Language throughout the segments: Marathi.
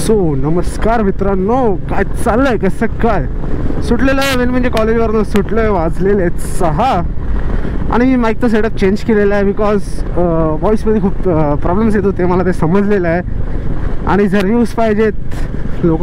सो नमस्कार मित्रांनो, काय चाललंय, कसं काय सुटलेलं आहे मेन म्हणजे कॉलेजवरून सुटलोय, वाजलेले आहेत 6 आणि मी माईकचा सेटअप चेंज केलेला आहे बिकॉज व्हॉईसमध्ये खूप प्रॉब्लेम्स येत होते, मला ते समजलेलं आहे. आणि जर व्ह्यूज पाहिजेत, लोक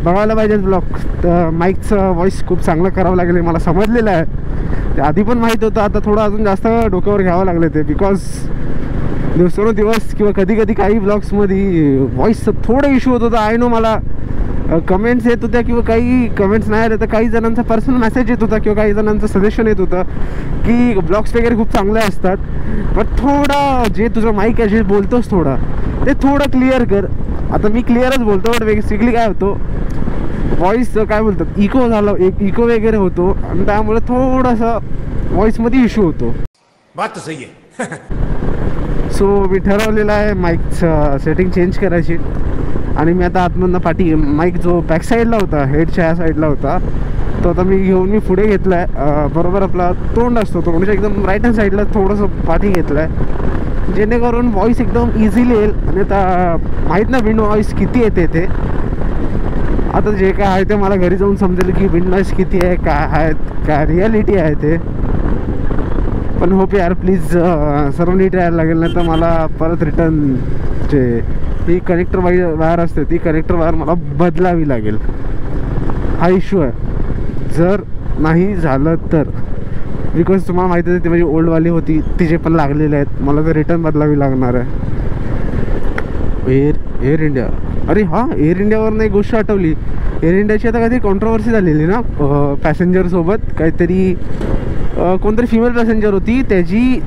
बघायला पाहिजेत ब्लॉग, तर माईकचं व्हॉईस खूप चांगलं करावं लागेल, मला समजलेलं आहे. ते आधी पण माहीत होतं, आता थोडं अजून जास्त डोक्यावर घ्यावं लागले ते बिकॉज दिवसेंदिवस किंवा कधी कधी काही ब्लॉग्समध्ये व्हॉईसचं थोडं इश्यू होत होता. आय नो, मला कमेंट्स येत होत्या किंवा काही कमेंट्स नाही आले तर काही जणांचा पर्सनल मेसेज येत होता किंवा काही जणांचं सजेशन येत होतं की ब्लॉग्स वगैरे खूप चांगले असतात, पण थोडं जे तुझं माईक आहे जे बोलतोस थोडं ते थोडं क्लिअर कर. आता मी क्लिअरच बोलतो, बट बेसिकली काय होतो, व्हॉईस काय बोलतात इको झालं, एक इको वगैरे होतो आणि त्यामुळे थोडंसं व्हॉईसमध्ये इश्यू होतो. बात तो सही आहे. सो मी ठरवलेलं आहे माईकचं सेटिंग चेंज करायची आणि मी आता आतमधनं पाठी माईक जो बॅक साईडला होता, हेडच्या या साईडला होता, तो आता मी घेऊन मी पुढे घेतला आहे. बरोबर आपला तोंड असतो तो म्हणजे एकदम राईट हँड साईडला थोडंसं पाठी घेतलं आहे, जेणेकरून व्हॉईस एकदम इझिली येईल. आणि आता माहीत ना विंड व्हॉईस किती येते ते, आता जे काय आहे ते मला घरी जाऊन समजेल की विंड नॉईस किती आहे, काय आहे, काय रियालिटी आहे ते. पण होप यार प्लीज सर्व नीट यायला लागेल, नाही तर मला परत रिटर्न जे ही कनेक्टर वायर असते ती कनेक्टर वायर मला बदलावी लागेल. हा इश्यू आहे. जर नाही झालं तर बिकॉज तुम्हाला माहिती आहे ती माझी ओल्डवाली होती, तिचे पण लागलेले आहेत, मला तर रिटर्न बदलावी लागणार आहे. एअर इंडिया, अरे हां, एअर इंडियावरनं एक गोष्ट आठवली. एअर इंडियाची आता काहीतरी कॉन्ट्रोवर्सी झालेली ना पॅसेंजरसोबत, काहीतरी कोणतरी फिमेल पॅसेंजर होती, त्याची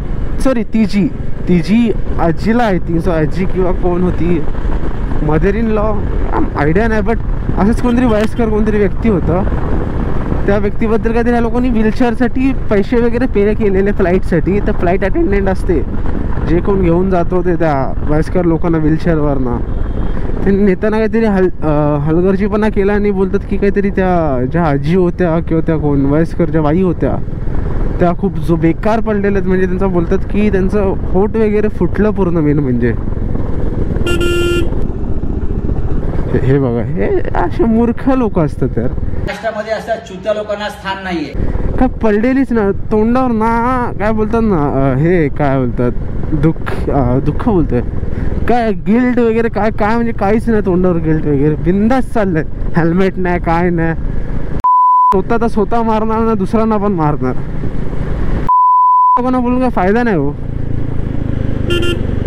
तिची आजीला आहे ती, सो आजी किंवा कोण होती, मदर इन लॉ, आयडिया नाही, बट असंच कोणतरी वयस्कर कोणतरी व्यक्ती होतं. त्या व्यक्तीबद्दल काहीतरी ह्या लोकांनी व्हीलचेअरसाठी पैसे वगैरे पे केलेले फ्लाईटसाठी. तर फ्लाईट अटेंडंट असते जे कोण घेऊन जातो ते त्या वयस्कर लोकांना व्हीलचेअरवरनं, ते नेताना काहीतरी हलगर्जीपणा केला आणि बोलतात की काहीतरी त्या ज्या आजी होत्या किंवा त्या कोण वयस्कर ज्या बाई होत्या त्या खूप जो बेकार पडलेले आहेत, म्हणजे त्यांचं बोलतात की त्यांचं होठ वगैरे फुटलं पूर्ण. मेन म्हणजे हे बघा, हे असे मूर्ख लोक असतात यार, राष्ट्रामध्ये असतात चुत्या लोकांना स्थान नाहीये. काय पडलेलीच ना तोंडावर ना, काय बोलतात ना, हे काय बोलतात, दुःख बोलतोय काय, गिल्ट वगैरे काय काय म्हणजे काहीच नाही तोंडावर, गिल्ट वगैरे बिंदास चाललंय. हेल्मेट नाही, काय नाही, स्वतः मारणार ना दुसऱ्यांना पण मारणार. लोकांना बोलून काय फायदा नाही हो.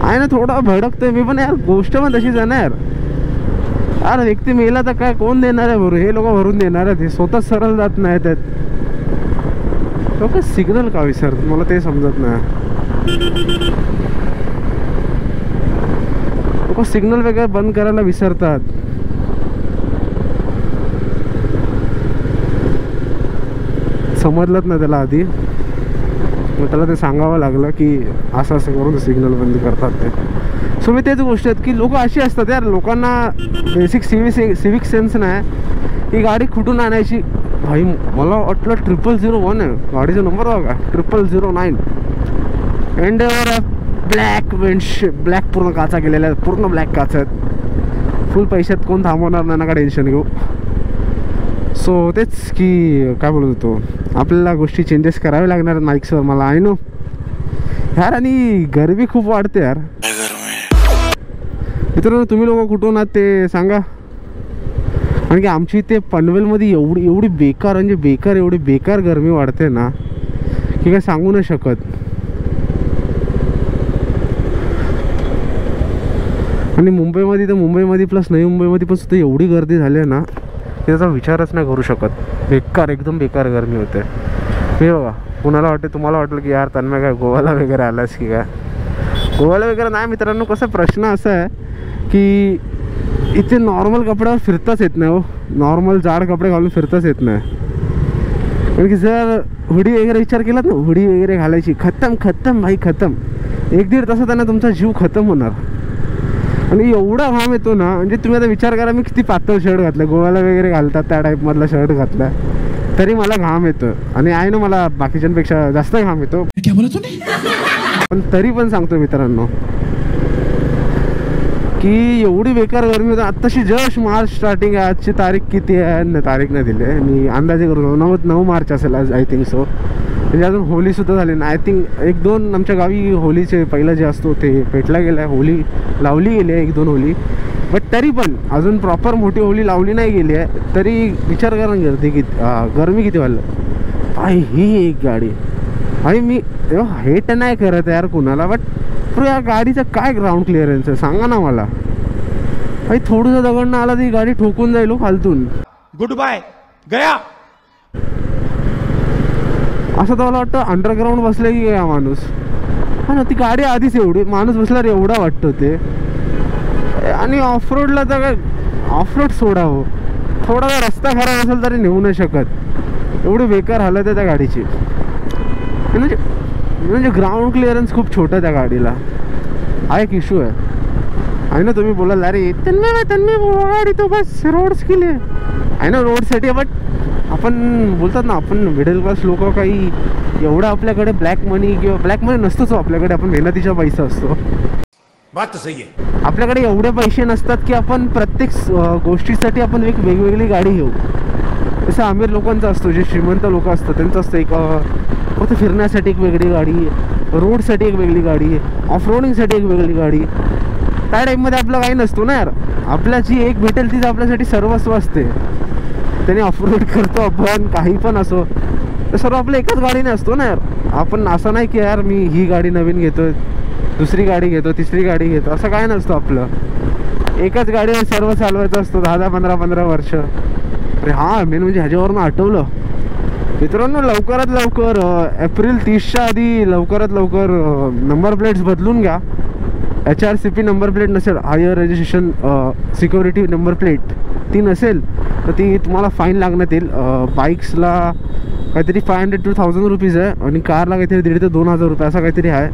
आहे ना, थोडा भडकतोय मी पण यार, गोष्ट पण तशीच आहे ना यार. यार व्यक्ती मेला तर काय कोण देणार आहे भरून, हे लोक भरून देणार आहेत, हे स्वतः सरळ जात नाही त्यात. लोक सिग्नल का विसरतात मला ते समजत नाही. लोक सिग्नल वगैरे बंद करायला विसरतात. समजलंच नाही त्याला आधी, मग त्याला ते सांगावं लागलं की असं असं करून सिग्नल बंद करतात ते. सो मी तेच गोष्ट आहेत की लोक अशी असतात यार, लोकांना बेसिक सिविक सेन्स नाही. ही गाडी कुठून आणायची भाई, मला वाटलं 0001 आहे गाडीचा नंबर बघा, 0009 एंडेवर ब्लॅक ब्लॅक पूर्ण काचा केलेल्या आहेत, पूर्ण ब्लॅक काचा आहेत, फुल पैशात कोण थांबवणार नाही, नका टेन्शन घेऊ. सो तेच की काय बोलत होतो, आपल्याला गोष्टी चेंजेस करावे लागणार आहेत माईक्सवर, मला आहे नो यार. आणि गरमी खूप वाढते यार. मित्रांनो तुम्ही लोक कुठून आहात ते सांगा. कारण की आमची इथे पनवेलमध्ये एवढी बेकार म्हणजे बेकार एवढी बेकार गरमी वाढते ना की काय सांगू नाही शकत. आणि मुंबईमध्ये प्लस नवी मुंबईमध्ये पण सुद्धा एवढी गर्दी झाली आहे ना, त्याचा विचारच नाही करू शकत. बेकार, एकदम बेकार गरमी होते. हे बघा, कुणाला वाटते, तुम्हाला वाटलं की यार तन्मय काय गोव्याला वगैरे आलास की काय. गोव्याला वगैरे नाही मित्रांनो. कसा प्रश्न असा आहे की इथे नॉर्मल कपड्यावर फिरताच येत नाही हो, नॉर्मल जाड कपडे घालून फिरताच येत नाही. कारण की जर हुडी वगैरे विचार केलात ना, हुडी वगैरे घालायची, खतम भाई खतम. 1-1.5 तासात त्यांना तुमचा जीव खतम होणार. आणि एवढा घाम येतो ना, म्हणजे तुम्ही आता विचार करा मी किती पातळ शर्ट घातलं, गोव्याला वगैरे घालतात त्या टाईपमधला शर्ट घातला तरी मला घाम येतो. आणि आहे ना मला बाकीच्यांपेक्षा जास्त घाम येतो, पण तरी पण सांगतो मित्रांनो, की एवढी बेकार गरमी होती. आत्ताशी जस्ट मार्च स्टार्टिंग आहे. आजची तारीख किती आहे? तारीख नाही दिली आहे मी, अंदाजे करून 9 मार्च असेल आज आय थिंक सो. म्हणजे अजून होलीसुद्धा झाली नाही. आय थिंक 1-2 आमच्या गावी होलीचे पहिलं जे असतो ते पेटला गेलं आहे. होली लावली गेली आहे 1-2 होली, बट तरी पण अजून प्रॉपर मोठी होली लावली नाही गेली आहे. तरी विचार करा गर्दी किती, गरमी किती व्हायला. भाई ही एक गाडी भाई, मी हेट नाही करत यार कुणाला, बट या गाडीचं काय ग्राउंड क्लिअरन्स आहे सांगा ना मला. भाई थोडंसं दगडनं आला ती गाडी ठोकून जाईल खालतून. गुड बाय गया. असं तर मला वाटतं अंडरग्राऊंड बसलं की काय माणूस. हा ना, ती गाडी आधीच एवढी, माणूस बसल्यावर एवढा वाटतं ते. आणि ऑफरोडला तर काय, ऑफरोड सोडावं, थोडा जर रस्ता खराब असेल तरी नेऊ नाही शकत. एवढी बेकार हालत आहे त्या गाडीची. म्हणजे ग्राउंड क्लिअरन्स खूप छोटं त्या गाडीला. हा एक इश्यू आहे ना. तुम्ही बोलाल अरे तन्मय गाडी तो बस रोड्स के लिए आहे ना, रोडसाठी. बट आपण बोलतात ना, आपण मिडल क्लास लोक काही एवढं आपल्याकडे ब्लॅक मनी किंवा ब्लॅक मनी नसतोच आपल्याकडे. आपण मेहनतीचा पैसा असतो. बात तो सही है. आपल्याकडे एवढे पैसे नसतात की आपण प्रत्येक गोष्टीसाठी आपण एक वेगवेगळी गाडी घेऊ. जसं अमीर लोकांचं असतो, जे श्रीमंत लोक असतात त्यांचं असतं एक फक्त फिरण्यासाठी एक वेगळी गाडी, रोडसाठी एक वेगळी गाडी, ऑफ रोडिंगसाठी एक वेगळी गाडी. त्या टाईपमध्ये आपलं काही नसतो ना यार. आपल्या जी एक भेटेल तीच आपल्यासाठी सर्वस्व असते. त्याने ऑफरोड करतो आपण, काही पण असो, तर सर्व आपलं एकाच गाडीने असतो ना यार. आपण असं नाही की यार मी ही गाडी नवीन घेतो, दुसरी गाडी घेतो, तिसरी गाडी घेतो, असं काय नसतं आपलं. एकाच गाडीवर सर्व चालवायचं असतो 10-15 वर्ष. अरे हां, मेन म्हणजे ह्याच्यावरून आठवलं मित्रांनो, लवकरात लवकर एप्रिल 30च्या आधी लवकरात लवकर नंबर प्लेट्स बदलून घ्या. HRCP नंबर प्लेट नसेल, higher registration security number plate ती नसेल तर ती तुम्हाला फाईन लागण्यात येईल. बाईक्सला काहीतरी 500 to 1000 रुपीज आहे आणि कारला काहीतरी 1,500 ते 2,000 रुपये असं काहीतरी आहे.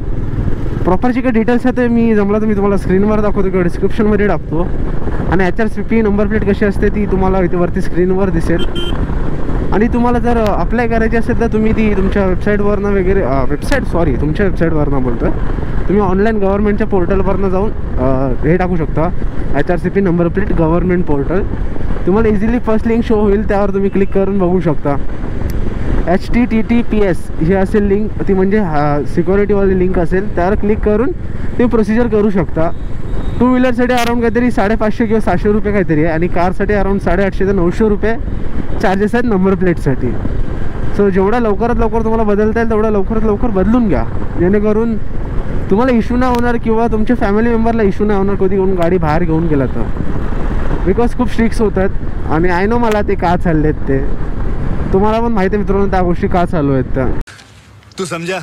प्रॉपरचे काही डिटेल्स आहे ते मी जमलं तर मी तुम्हाला स्क्रीनवर दाखवतो किंवा डिस्क्रिप्शनमध्ये टाकतो. आणि HRCP नंबर प्लेट कशी असते ती तुम्हाला इथे वरती स्क्रीनवर दिसेल. आणि तुम्हाला जर अप्लाय करायची असेल तर तुम्ही ती तुमच्या वेबसाईटवरनं वगैरे तुमच्या वेबसाईटवरनं बोलतो आहे, तुम्ही ऑनलाईन गव्हर्नमेंटच्या पोर्टलवरनं जाऊन हे टाकू शकता, HRCP number plate government portal. तुम्हाला इझिली फर्स्ट लिंक शो होईल, त्यावर तुम्ही क्लिक करून बघू शकता. HTTPS ही असेल लिंक, ती म्हणजे सिक्युरिटीवाली लिंक असेल, त्यावर क्लिक करून तुम्ही प्रोसिजर करू शकता. 2 व्हीलरसाठी अराऊंड काहीतरी 550 किंवा 700 रुपये काहीतरी आहे आणि कारसाठी अराऊंड 850 ते 900 रुपये चार्जेस आहेत नंबर प्लेटसाठी. सो जेवढा लवकरात लवकर तुम्हाला बदलता येईल तेवढा लवकरात लवकर बदलून घ्या, जेणेकरून तुम्हाला इश्यू नाही होणार किंवा तुमच्या फॅमिली मेंबरला इश्यू नाही होणार कधी कोण गाडी बाहेर घेऊन गेला तर. बिकॉज खूप स्ट्रिक्स होतात आणि आय नो मला ते का चालले आहेत ते. तुम्हाला पण माहिती आहे मित्रांनो त्या गोष्टी का चालू आहेत त्या. तू समझा?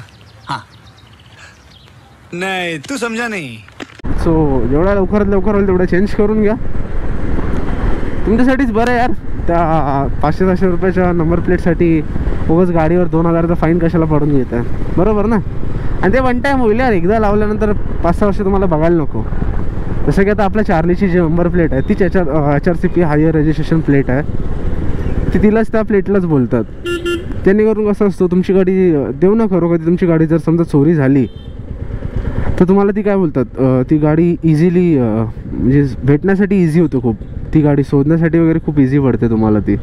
हाँ. नहीं तू समझा नहीं. सो जेवढा लवकरात लवकर होईल तेवढं चेंज करून घ्या, तुमच्यासाठीच बरं यार. त्या 500-700 रुपयाच्या नंबर प्लेटसाठी उगाच गाडीवर 2000चा फाईन कशाला पडून घेत आहे, बरोबर ना. आणि ते वन टाईम होईल यार, एकदा लावल्यानंतर 5-6 वर्ष तुम्हाला बघायला नको. जसं की आता आपल्या चार्लीची जी नंबर प्लेट आहे तीच HRCP हायर रजिस्ट्रेशन प्लेट आहे, ती तिलाच त्या प्लेटलाच बोलतात. जेणेकरून कसं असतं, तुमची गाडी देऊ ना खरो कधी तुमची गाडी जर समजा चोरी झाली तर तुम्हाला ती काय बोलतात, ती गाडी इझिली म्हणजे भेटण्यासाठी इझी होतं खूप. ती गाडी शोधण्यासाठी वगैरे खूप इझी पडते तुम्हाला ती.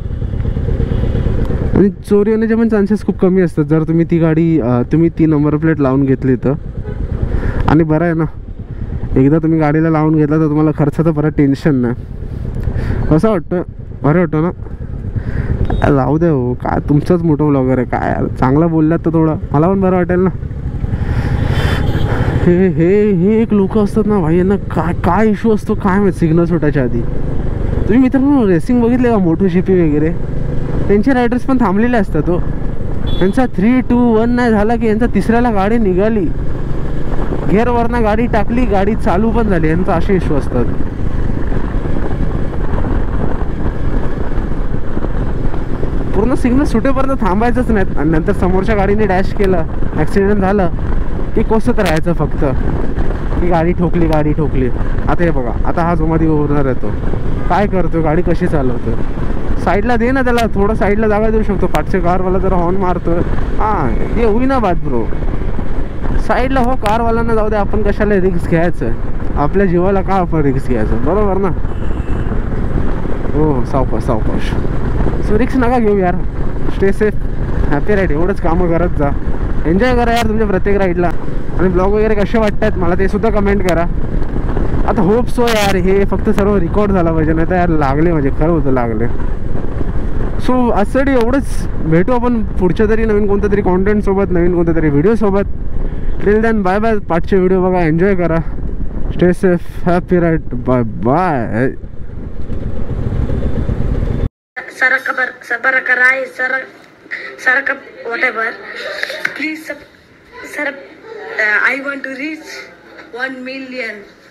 आणि चोरी होण्याचे पण चान्सेस खूप कमी असतात जर तुम्ही ती गाडी तुम्ही ती नंबर प्लेट लावून घेतली तर. आणि बरं आहे ना, एकदा तुम्ही गाडीला लावून घेतला तर तुम्हाला खर्चाचं परत टेन्शन नाही. कसं वाटतं, बरं वाटतं ना. जाऊ दे हो, काय तुमचंच मोठं ब्लॉगर आहे, काय चांगलं बोललात तर थोडं मला पण बरं वाटेल ना. हे एक लोक असतात ना भाई, यांना काय इश्यू असतो काय माहिती सिग्नल सुटायच्या आधी. तुम्ही मित्रांनो रेसिंग बघितले का, MotoGP वगैरे, त्यांचे रायडर्स पण थांबलेले असतात हो. त्यांचा 3, 2, 1 नाही झाला की यांचा तिसऱ्याला गाडी निघाली, गेअरवरनं गाडी टाकली, गाडी चालू पण झाली. यांचा असे इश्यू असतात. पूर्ण सिग्नल सुटेपर्यंत थांबायचंच नाही आणि नंतर समोरच्या गाडीने डॅश केलं, ॲक्सिडेंट झालं की कोसत राहायचं फक्त की गाडी ठोकली. आता हे बघा, आता हा जो मध्ये होणार आहे तो काय करतो, गाडी कशी चालवतो. साईडला दे ना त्याला, थोडं साईडला जागा देऊ शकतो. पाठच्या कारवाला जरा हॉर्न मारतोय, हां हे होई ना बात ब्रो, साईडला हो कारवाल्यांना जाऊ दे, आपण कशाला रिस्क घ्यायचं. आपल्या जीवाला का आपण रिक्स घ्यायचं, बरोबर ना. हो, सावकाश सावकाश. सो रिक्स नका घेऊ यार. Stay safe, happy ride. एवढंच कामं करत जा, एन्जॉय करा यार तुमच्या प्रत्येक राईडला. आणि ब्लॉग वगैरे कसे वाटतात मला ते सुद्धा कमेंट करा. आता होप सो यार हे फक्त सर्व रेकॉर्ड झाला पाहिजे, नाही तर यार लागले म्हणजे खरं होतं लागले. सो आजसाठी एवढंच. भेटू आपण पुढच्या तरी नवीन कोणत्या तरी कॉन्टेंटसोबत, नवीन कोणत्या तरी व्हिडिओसोबत. Till then bye bye. पाठचे व्हिडिओ बघा, एन्जॉय करा. Stay safe, happy ride. Bye bye. whatever. Please, sir, I want to reach 1 million.